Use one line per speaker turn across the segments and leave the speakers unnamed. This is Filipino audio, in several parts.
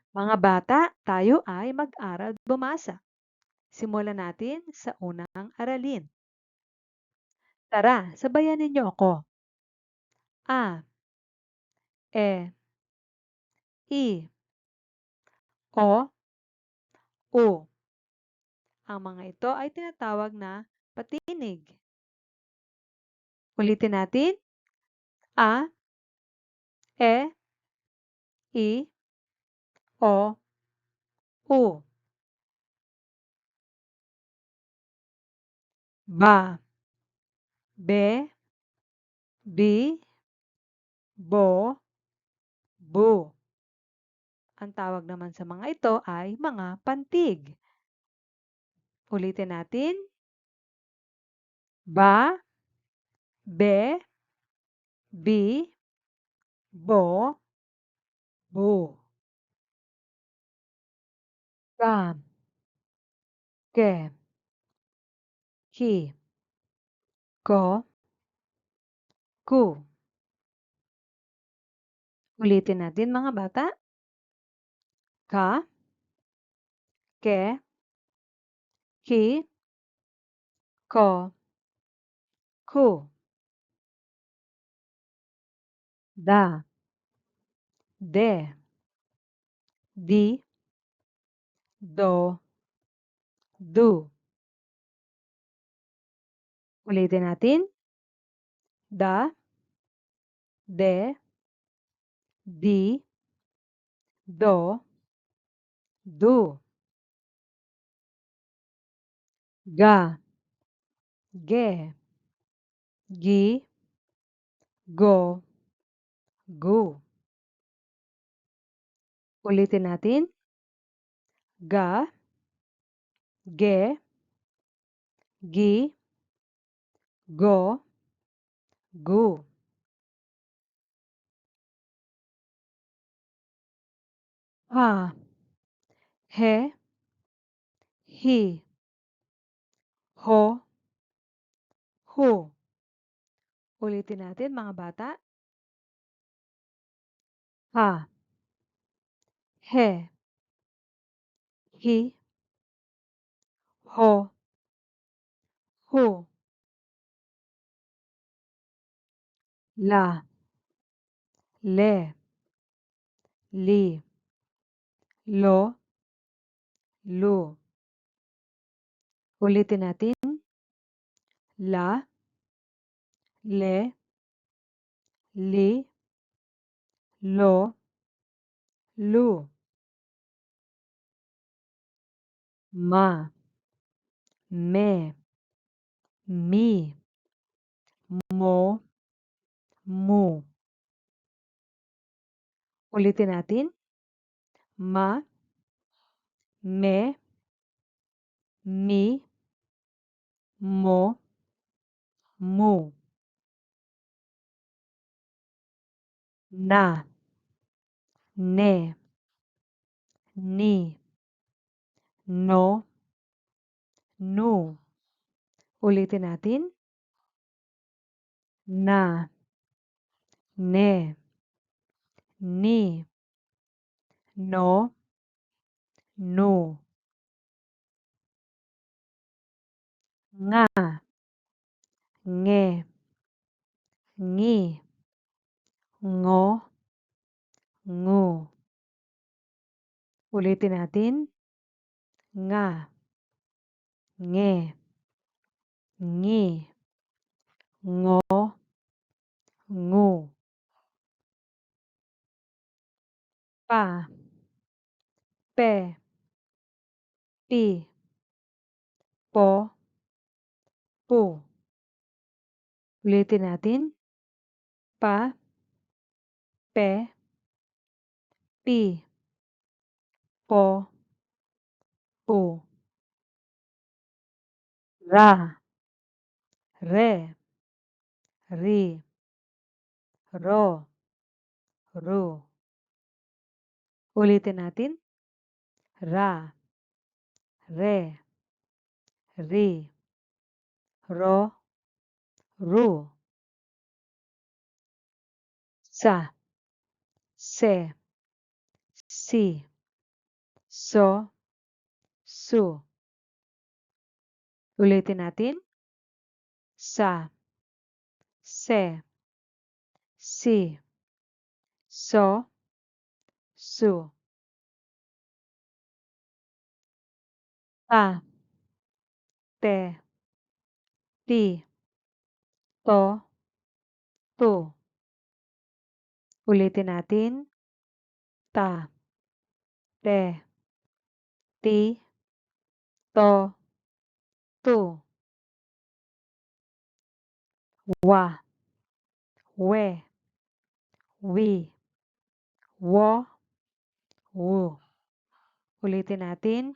Mga bata, tayo ay mag-aral at bumasa. Simulan natin sa unang aralin. Tara, sabayan ninyo ako. A, E, I, O, U. Ang mga ito ay tinatawag na patinig. Ulitin natin. A, E, I, O, U. Ba, be, bi, bo, bu. Ang tawag naman sa mga ito ay mga pantig. Ulitin natin. Ba, be, bi, bo, bu. Ga, ge, ki, ko, ku. Ulitin natin mga bata. Ka, ke, ki, ko, ku. Da, de, di, do, du. Ulitin natin. Da, de, di, do, du. Ga, ge, gi, go, gu. Ulitin natin. Ga, ge, gi, go, gu. Ha, he, hi, ho, hu. Ulitin natin mga bata. Ha, he, hi, ho, hu. La, le, li, lo, lu. Ulitin natin. La, le, li, lo, lu. Ma, me, mi, mo, mu. Ulitin natin. Ma, me, mi, mo, mu. Na, ne, ni, no, nu. Ulitin natin. Na, ne, ni, no, nu. Nga, nge, ngi, ngo, ngu. Ulitin natin. Nga, nge, ngi, ngo, ngu. Pa, pe, pi, po, pu. Ulitin natin. Pa, pe, pi, po, pu. Ra, re, ri, ro, ru. Ulitin natin. Ra, re, ri, ro, ru. Sa, se, si, so, su. Ulitin natin. Sa, se, si, so, su. Ta, te, ti, to, tu. Ulitin natin. Ta, te, ti, to, tu. Wa, we, wi, wo, wu. Ulitin natin.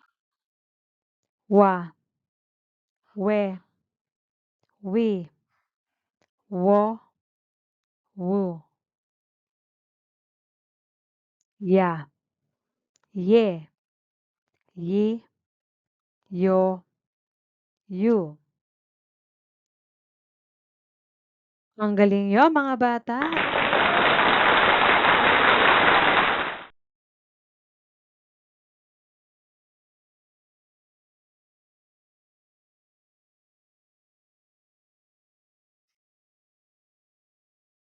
Wa, we, wi, wo, wu. Ya, ye, yi, yo, yu. Ang galing niyo mga bata.